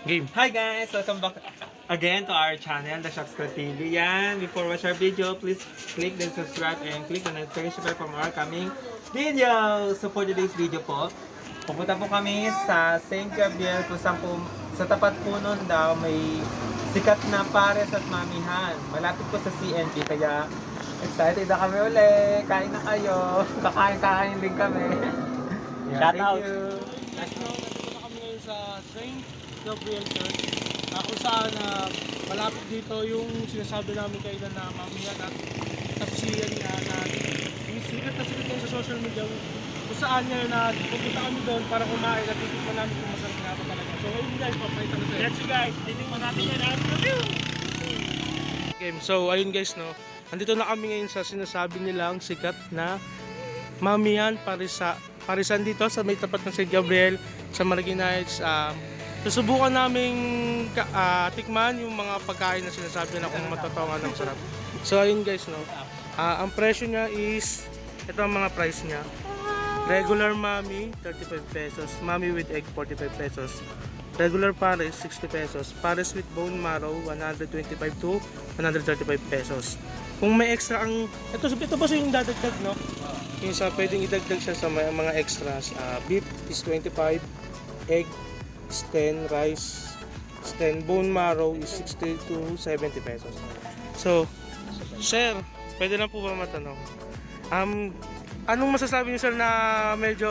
Game. Hi guys! Welcome back again to our channel, The Shocksquad TV. Yan, before watch our video, please click the subscribe and click the notification bell for more coming videos. So for today's video po, pupunta po kami sa St. Gabriel kung saan po, sa tapat po nun daw may sikat na pares at mamihan. Malapit po sa CNB, kaya excited na kami uli. Kain na kayo. Kakain din kami. Yan, Shout thank out. you. Guys, nandito na kami ngayon sa St. Gabriel Church, kung saan malapit dito yung sinasabi namin kailan na mamihan at tapsiyan niya na yung sikat na sikat sa social media, kung saan niya na pupunta kami doon para kumain at titikman namin kung masarap nga ba talaga. So ngayon guys, papakita ko sa'yo. Let's go guys, titikman natin yan at review! Game. So ayun guys, no, nandito na kami ngayon sa sinasabi nilang sikat na mamihan parisan dito sa may tapat ng St. Gabriel sa Marikina Heights. Susubukan naming tikman yung mga pagkain na sinasabi na kung matatawa ng sarap. So ayun guys, no, ang presyo niya is, ito ang mga price niya. Regular mami 35 pesos, mami with egg 45 pesos, regular pares 60 pesos, pares with bone marrow 125 to 135 pesos. Kung may extra ang, ito ba yung dadagdag, no? Yung sa pwedeng idagdag siya sa mga extras. Beef is 25, egg is 10, rice is 10, bone marrow is 60 to 70 pesos. So, sir, pwede na po ba matanong? Anong masasabi niyo sir na medyo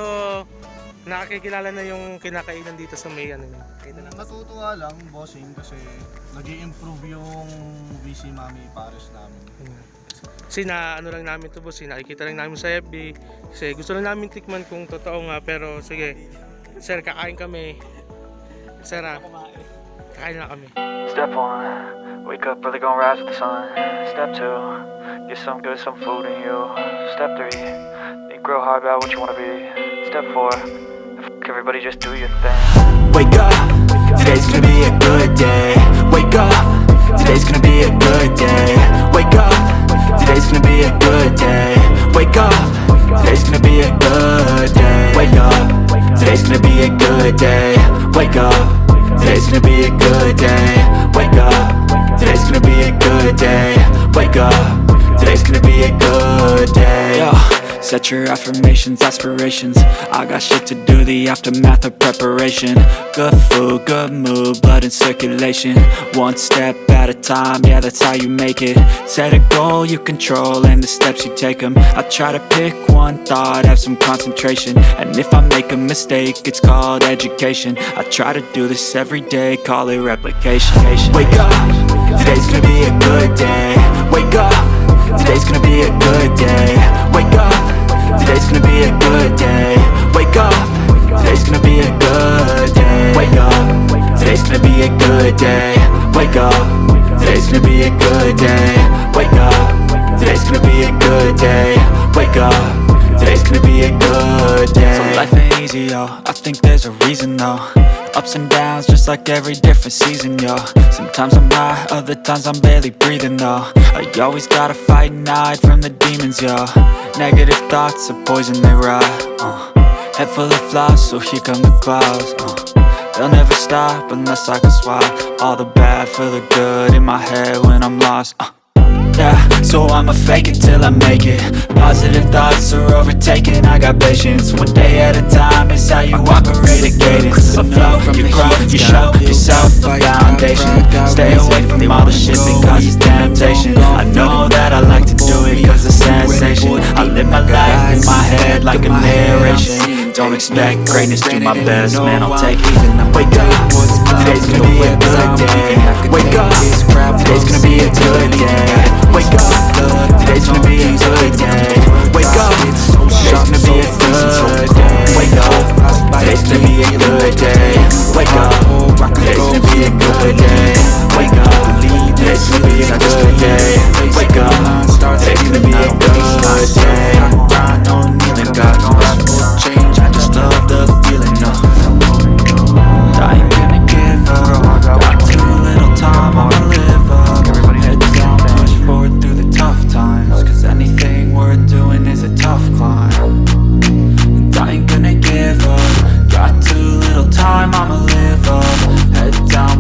nakakikilala na yung kinakainan dito sa may ano? Natutuwa lang, bossing, kasi nag-i-improve yung VC Mami Pares namin. Kasi ano lang namin to boss, nakikita lang namin sa FB. Kasi gusto lang namin tikman kung totoo nga, pero sige. Sir, kakain kami. Sir, kakain na kami. Step 1, wake up early, gonna rise with the sun. Step 2, get some good, some food in you. Step 3, think real hard about what you wanna be. Step 4, everybody just do your thing. Wake up, today's gonna be a good day. Wake up, today's gonna be a good day. Wake up, today's gonna be a good day. Wake up, today's gonna be a good day. Wake up, today's gonna be a good day. Wake up, today's gonna be a good day. Wake up, today's gonna be a good day. Wake up, today's gonna be a good day. Yo. Set your affirmations, aspirations. I got shit to do, the aftermath of preparation. Good food, good mood, blood in circulation. One step at a time, yeah, that's how you make it. Set a goal you control and the steps you take them. I try to pick one thought, have some concentration. And if I make a mistake, it's called education. I try to do this every day, call it replication. Wake up, today's gonna be a good day. Wake up, today's gonna be a good day. Wake up, today's gonna be a good day. Wake up, today's gonna be a good day. Wake up, today's gonna be a good day. Wake up, today's gonna be a good day. Wake up, today's gonna be a good day. Wake up, today's gonna be a good day. So life ain't easy, yo, I think there's a reason though. Ups and downs, just like every different season, yo. Sometimes I'm high, other times I'm barely breathing, though. I always gotta fight and hide from the demons, yo. Negative thoughts are poison, they rot. Head full of flies, so here come the clouds. They'll never stop unless I can swap all the bad for the good in my head when I'm lost. Yeah, so I'ma fake it till I make it. Positive thoughts are overtaken, I got patience. One day at a time is how you operate a cadence. A flow from you grow, you show yourself a foundation. Stay away from all the shit that causes temptation. I know that I like to do it cause it's sensation. I live my life in my head like a narration. Don't expect greatness, do my best, man, I'll take it. Wake up, today's gonna be a good day. Wake up, today's gonna be a good day. Wake up, today's gonna be a good day. Wake up, today's gonna be a good day. Wake up, today's gonna be a good day. Wake up, today's gonna be a good day. Wake up, today's gonna be a good day. Wake up, today's gonna be a good day. I don't even got no change, I just love the feeling, no. I ain't gonna give up, got too little time, I'ma live up. Head down, push forward through the tough times, cause anything worth doing is a tough climb. And I ain't gonna give up, got too little time, I'ma live up. Head down,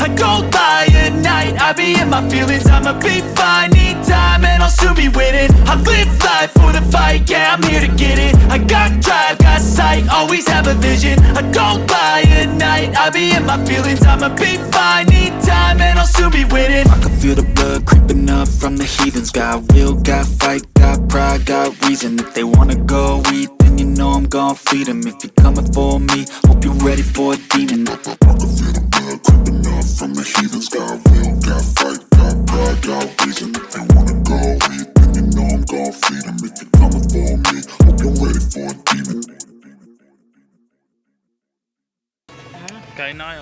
I don't lie at night, I be in my feelings, I'ma be fine. Need time and I'll soon be winning. I live life for the fight, yeah, I'm here to get it. I got drive, got sight, always have a vision. I don't lie at night, I be in my feelings, I'ma be fine. Need time and I'll soon be winning. I can feel the blood creeping up from the heathens. Got will, got fight, got pride, got reason. If they wanna go eat, then you know I'm gon' feed them. If you're coming for me, hope you're ready for a demon. I can feel the blood creeping up from the heathens. Got will, got fight, got pride, got reason. If they wanna go eat, then you know I'm gon' feed them. If you're coming for me, hope you're ready for a demon. Kain na kayo.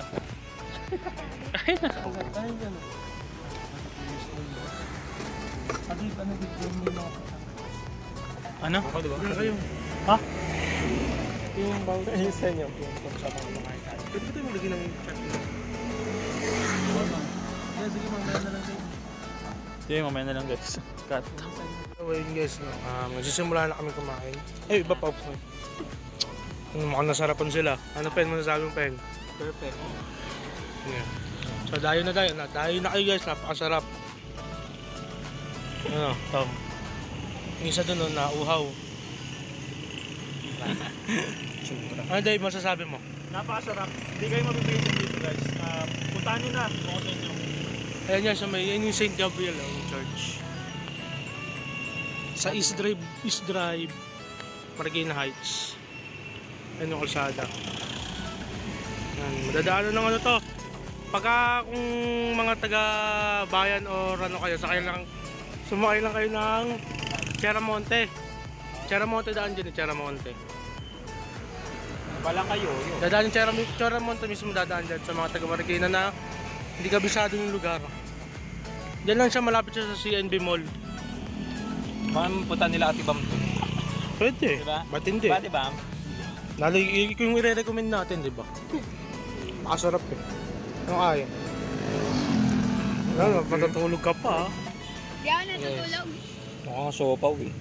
Ano? Kayo. Ha? Yung bawal yung sa inyo. Yung sa mga kumakain. Pwede ba tayo maglagay ng chat nyo? Sige, mamaya na lang kayo. Sige, mamaya na lang guys. Cut. So yun guys, no, nagsisimula na kami kumain. Ay, iba pa po. Mukhang nasarapan sila. Ano pen mo nasabi mo pen? Perfect. Yeah. So dayo na kayo. Dayo na kayo guys, napakasarap. Ano, Tom? Yung isa dun, no, nauhaw. Ano Dave, masasabi mo? Napakasarap. Hindi kayo mabibigyan dito guys. Puntahan nyo na. Bukod sa inyo. Ayan yan, yan yung St. Gabriel, yung church. Sa East Drive, Marikina Heights. Ayan yung kalsada. Yan, madadaanan ng ano to. Pagka kung mga taga-bayan o ano kayo, sumakay lang kayo ng Cheramonte. Cheramonte daan dyan, Cheramonte. Wala kayo. Yun. Dadaan yung Cheramonte mismo dadaan dyan sa mga taga-Marikina na hindi kabisado yung lugar. Diyan lang siya, malapit siya sa CNB Mall. Baka punta nila Ate Bam to. Pwede. Diba? Ba't hindi? Diba, diba? Lalo yung i-recommend natin, di ba? Makasarap eh. Ano kaya? Ano, matutulog ka pa. Di ako natutulog. Mukhang sopaw eh.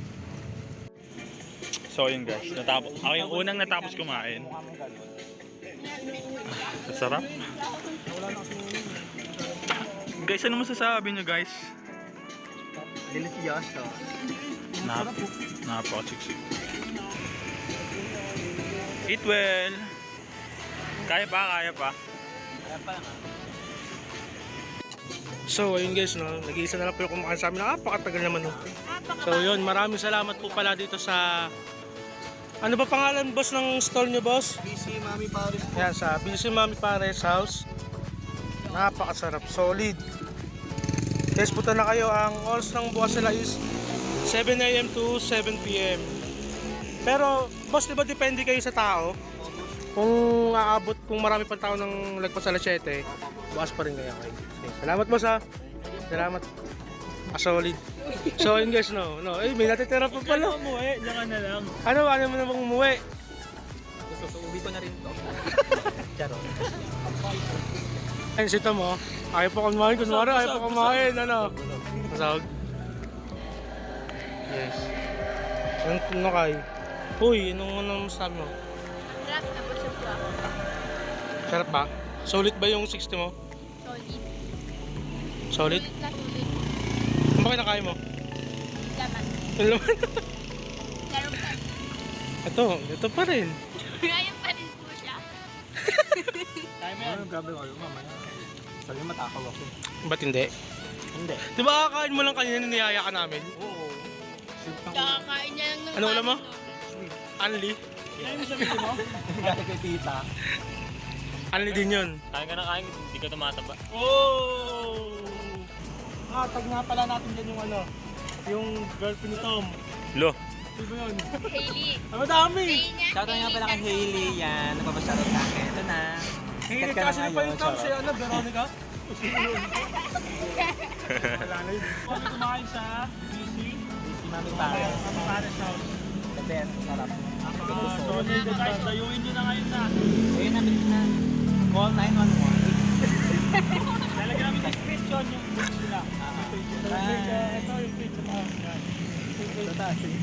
So yun guys. Ako yung unang natapos kumain. Masarap. Guys, ano masasabi nyo guys? Delicioso. Napaka-siksik. Eat well. Kaya pa, kaya pa. So, ayun guys, no? Nag-iisa na lang po yung kumakain sa amin. Napakatagal naman, no? So, yun. Maraming salamat po pala dito sa... Ano ba pangalan, boss, ng stall nyo, boss? BC Mami Paris. Yan, sa BC Mami Pares House. Napakasarap. Solid. Guys, punta na kayo. Ang oras ng bukas nila is 7 AM to 7 PM. Pero, boss, di ba depende kayo sa tao? Kung aabot, kung marami pang tao ng lagpas alas 7, bukas pa rin kayo kayo. Okay. Salamat, boss, ha. Salamat. Solid. So, yun guys, no. Eh, may natitira pa pala. Umuwi, diyan ka na lang. Ano mo na bang umuwi? Susuubi ko na rin to. Charot. Ayun, sita mo. Ayaw pa kumain. Kunwari, ayaw pa kumain. Ano? Masahog. Yes. Ano kay? Uy, anong masasabi mo? Sarap na busog ko ako. Sarap ba? Solid ba yung 60 mo? Solid. Solid? Sulit na sulit. Ano ba kinakain mo? Laman. Yung laman. Sarap na. Ito pa rin. Ngayon pa rin po siya. Kaya mo yan. Grabe kayo, mama. Sabi matakaw ako. Ba't hindi? Hindi. Di ba kakain mo lang kanina niyaya ka namin? Oo. Kakakain niya lang ng Ano ulam mo? kanin, Anli? Galing kay tita. Anli din yun. Kain ka na kain, hindi ka tumataba. Oh! Tag nga pala natin dyan yung ano, yung girlfriend ni Tom. Lo. Di ba yun? no? Hailey. Ang dami! Shoutout nga pala kay Hailey yan. Nagpapashoutout sa akin. Ito na. Hindi Sikat ka kasi na pa yung ngayon, Tom, si charot. ano, Veronica? Wala na yun. Kami kumain sa BC. Si Mami Pares. Mami Pares House. The best. Sarap. So, guys, dayuin nyo na ngayon na. Ayun na, bilis na. Call 911. Lalagyan namin description yung books nila. Ito yung page sa taas. Ito taas. Sige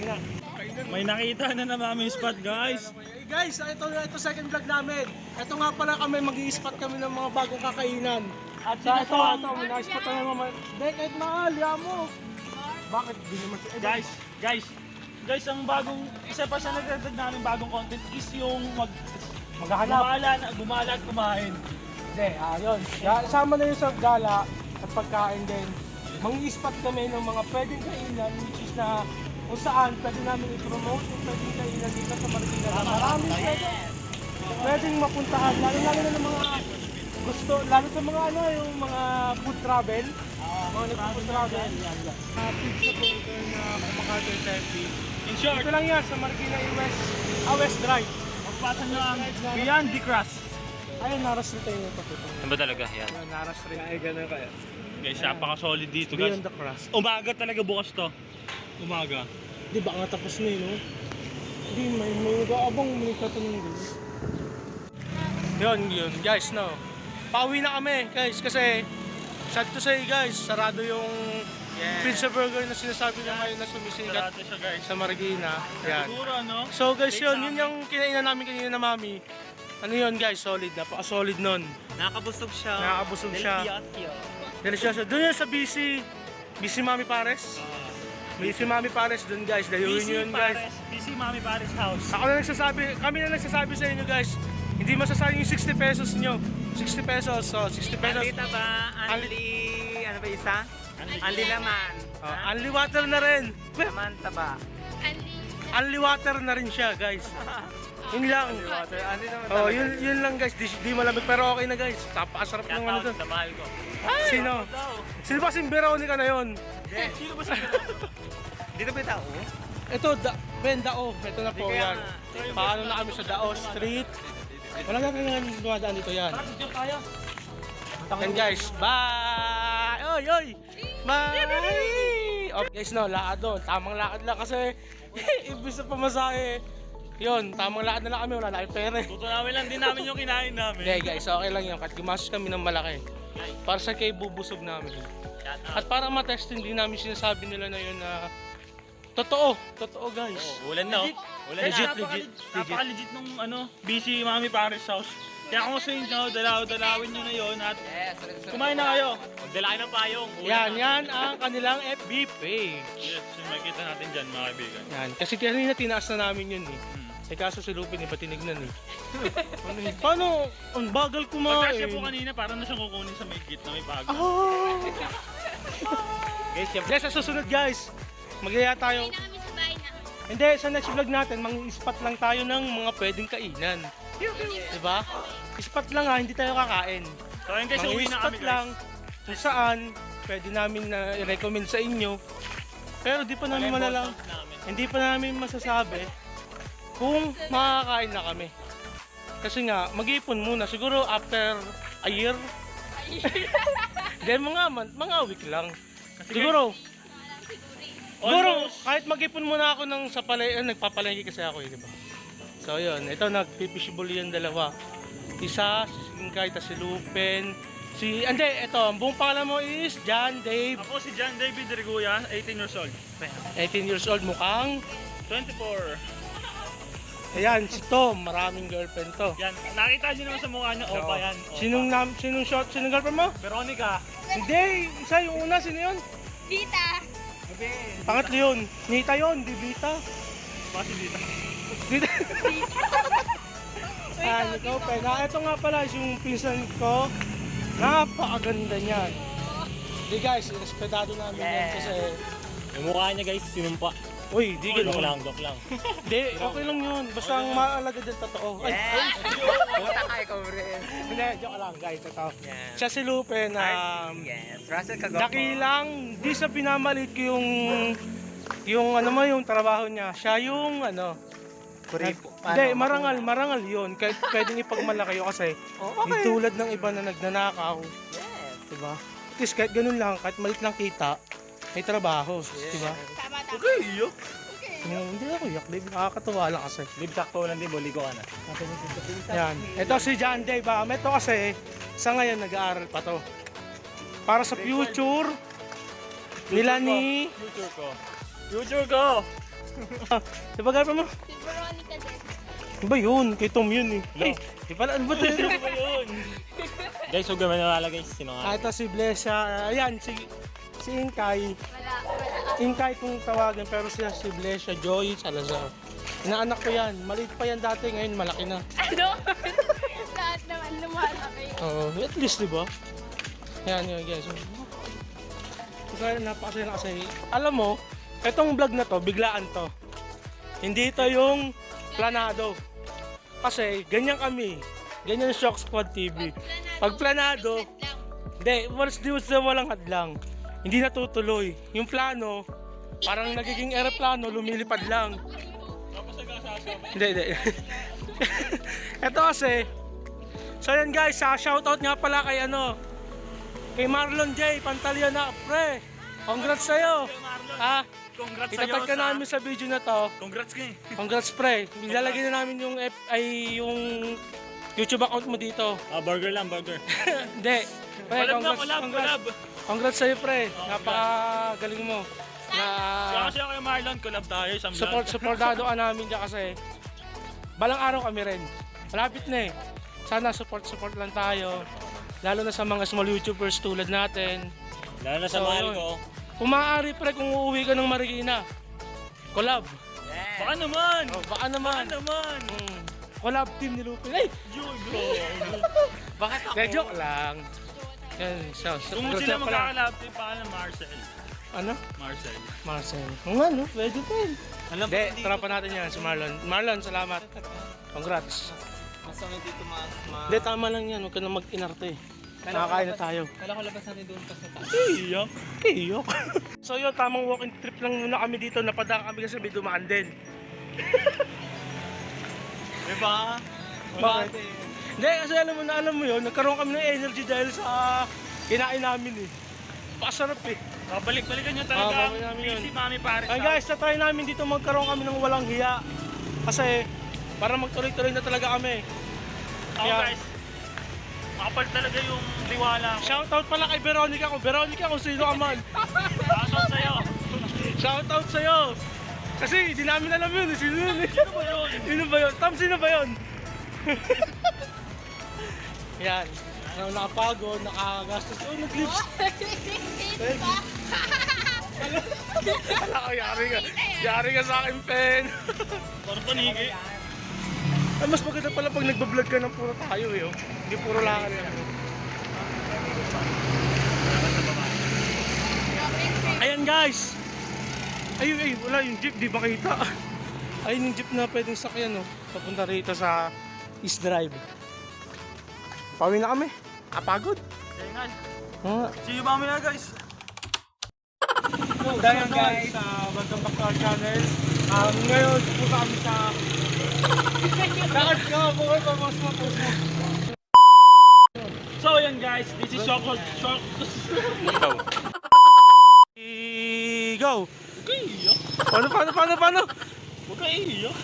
na. Kainan May nakita na namin spot, guys. Eh, guys, ito second vlog namin. Ito nga pala kami, mag-i-spot kami ng mga bagong kakainan. At sa ito, may na-spot na naman. Hindi, kahit mahal, mo. Bakit? Di naman Guys, ang bagong, isa pa sa nagdagdag namin bagong content is yung maghahanap. gumala at kumain. Hindi, yun. Sama na yun sa gala at pagkain din. Mang-i-spot kami ng mga pwedeng kainan, which is na kung saan pwede namin i-promote yung pwedeng kainan dito sa Marikina. Maraming pwedeng mapuntahan, lalo na ng mga gusto, lalo sa mga yung mga food travel. Mga nag-food travel. Pizza burger na kumakain sa FB. In short, Ito lang yan sa Marikina West Drive. magpasa nyo ang Beyond the Crust. Ayun, naras rin tayo ito. Ano ba talaga? Yan. Naras rin. Ay, ganun kaya. Guys, napaka-solid dito, guys. Beyond the crust. Umaga talaga bukas to. Umaga. Di ba nga tapos na yun, no? Hindi, may nag-aabang may tatanong din. Yun, guys, no? Pauwi na kami, guys, kasi sad to say, guys, sarado yung pizza burger na sinasabi na ngayon na sumisikat Sarado siya, guys. sa Marikina. Yan. Siguro, no? So, guys, yun yung kinainan namin kanina na mami. Ano yun, guys, solid, napaka-solid nun. Nakabusog siya. Nakakabusog siya. Delicioso. Doon yun sa BC Mami Pares. BC Mami Pares doon, guys. Dayuhin nyo yun, guys. BC Mami Pares House. Kami na nagsasabi sa inyo, guys. Hindi masasayang yung 60 pesos nyo. 60 pesos, so 60 pesos. Anli ba? Anli, ano ba isa? Anli laman. Unli water na rin. Laman taba. Unli water na rin siya, guys. Yun lang. Water, anli naman Oh, yun lang, guys. Di malamig pero okay na, guys. Napakasarap ng ano doon. Mahal ko. Sino? Sino ba Simberaoni ka na yun? Sino ba siya? Dito ba tao? Ito, Dao. Ito na po, yan. Paano na kami sa Dao Street. Wala na kayong dumadaan dito, yan. And guys, bye! Oy! Bye! Okay guys, no, lakad doon. Tamang lakad lang kasi ibig sa pamasahe. Yun, tamang lakad na lang kami, wala na kayong pera. Tutunawin lang din namin yung kinain namin. Hindi guys, okay lang yun. Kahit gumastos kami ng malaki. Para sa kayo bubusog namin. At para matestin din namin sinasabi nila na yun na totoo guys. Ulan na, oh. Ulan Legit, na. legit. Napaka-legit nung BC Mami Pares House. Kaya kung gusto nyo, dalawin nyo na yun at kumain na kayo. Magdala kayo ng payong. Yan ang kanilang FB page. Yes, yung makikita natin dyan mga kaibigan. Yan, kasi kanina tinaas na namin yun eh. Eh kaso si Lupin iba tinignan eh. Paano? Ang bagal kumain. Pagkasya po kanina, parang na siyang kukunin sa may gitna, may bago. Guys, sa susunod guys, magyaya tayo. Kaya namin sa bahay na. Hindi, sa next vlog natin, mang-spot lang tayo ng mga pwedeng kainan. Diba? Spot lang ha, hindi tayo kakain. So ayun guys, uwi na kami Mang-spot lang guys. kung saan pwede namin na i-recommend sa inyo. Pero di pa namin malalang, hindi pa namin masasabi kung makakain na kami. Kasi nga, mag-ipon muna. Siguro after a year. Then mga week lang. Siguro kahit mag-ipon muna ako ng sa nagpapalengke kasi ako eh, di ba? So yun, ito nagpipishable yung dalawa. Isa, si Singkay, si Lupin, ito, ang buong pangalan mo is John Dave. Ako si John David Reguya, 18 years old. 18 years old, mukhang. 24. Ayan, si Tom, maraming girlfriend to. Yan, nakita niyo naman sa mukha niya, opa yan. Opa. Sinong girlfriend mo? Veronica. Hindi, isa yung una, sino yun? Dita! Pangatlo yun, Nita yun, di Vita. Pasi dito. Dito. Ikaw, Pena. Ito nga pala yung pinsan ko. Napakaganda niyan. Di guys, respetado namin yan kasi... Yung mukha niya guys, sinumpa. Uy, di ganun. Joke lang. Di, okay lang yun. Basta ang maalaga din totoo. Ay, Pumunta ka, ikaw rin. hindi, joke lang guys. Totoo. Siya si Lupin. Yes, Russell Kagoko. Dakilang, di sa pinamalit ko yung yung trabaho niya. Siya yung Kuripo. Hindi, marangal yun. Kahit pwedeng ipagmalaki yun kasi di tulad ng iba na nagnanakaw. Yes. Diba? At least kahit ganun lang, kahit malit lang kita, may trabaho. Diba? Tama. Hindi ako yak, Dave. Nakakatuwa lang kasi. Live sakto lang din, boligo ka na. Yan. Ito si John Dave. Ito kasi, sa ngayon nag-aaral pa to. Para sa future nila ni... Future ko. Ipagapa mo. Si Veronica din. Ano ba yun? Kay Tom yun eh. Ay, di pala, ano ba ito? Ano ba yun? Guys, huwag naman nawala guys. Sino nga? Ito si Blesya. Ayan, si Inkay. Wala. Inkay kung tawagin, pero siya si Blesya Joy Salazar. Inaanak ko yan. Maliit pa yan dati, ngayon malaki na. Ano? Lahat naman lumalaki. Oo, at least, di ba? Ayan yun, guys. Kaya napakasaya na kasi. Alam mo, itong vlog na to, biglaan to. Hindi ito yung planado. Kasi, ganyan kami. Ganyan Shock Squad TV. Pag planado, hindi, once di walang hadlang. Hindi natutuloy. Yung plano, parang nagiging aeroplano, lumilipad lang. Hindi. Ito kasi, so yan guys, shoutout nga pala kay kay Marlon J. Pantaliana, pre. Congrats sa'yo. Ha? Congrats sa'yo Itatag ka namin sa video na to. Congrats ka eh. Congrats pre. Ilalagay na namin yung yung YouTube account mo dito. Burger lang, burger. Hindi. Pre, Collab na, collab, collab. Congrats sa'yo pre. Napakagaling mo. Kaya kasi ako kay Marlon, collab tayo isang vlog. Supportado ka namin dyan kasi balang araw kami rin. Malapit na eh. Sana support lang tayo. Lalo na sa mga small YouTubers tulad natin. Lalo na sa So, mahal yun. ko. Kung maaari pre, kung uuwi ka ng Marikina, collab. Baka naman! Baka naman. Collab team ni Lupin. Ay! Bakit De, joke lang. Yan, so, Kung sila magkakalap, pangalan Marcel. Ano? Marcel. Marcel. Kung ano, pwede din. Alam Hindi, tropa natin yan, si Marlon. Marlon, salamat. Congrats. Masama dito Hindi, tama lang yan. Huwag ka na mag-inarte. Nakakain na tayo. Kala ko labas natin doon pa sa taas. Iyo. So yun, tamang walking trip lang muna kami dito. Napadaan kami kasi may dumaan din. Diba? Bakit? Hindi, kasi alam mo yun, nagkaroon kami ng energy dahil sa kinain namin eh. Pasarap eh. Balik-balikan nyo Ah, talaga. babalik namin yun. Busy Mami Paris. Ay guys, na-try namin dito magkaroon kami ng walang hiya. Kasi, para magtuloy-tuloy na talaga kami. Ako guys, makapal talaga yung tiwala ko. Shoutout pala kay Veronica ko. Veronica kung sino ka man. Shoutout sa'yo. Shoutout sa'yo. Kasi di namin alam yun. Sino yun? Sino ba yun? Sino ba yun? Tam, sino ba yun? Yan. Nakapagod, nakagastos. Oh, nag-lips. Wala ko, yari ka sa akin, pen. Parang panigi. Ay, mas maganda pala pag nagbablog ka ng puro tayo eh. Oh. Hindi puro lakad lang. Ayan guys! Ay, wala yung jeep, di ba kita? Ayun yung jeep na pwedeng sakyan, no? Papunta rito sa East Drive. Pauwi na kami. Kapagod. Tengan. Oo. See you mamaya guys. So, dayan guys, welcome back to our channel. Ngayon, pupunta kami sa... Lakad ka, bukas pa, post mo. So yan guys, this is Shock. Go! Huwag ka iiyak. Paano? Huwag ka iiyak.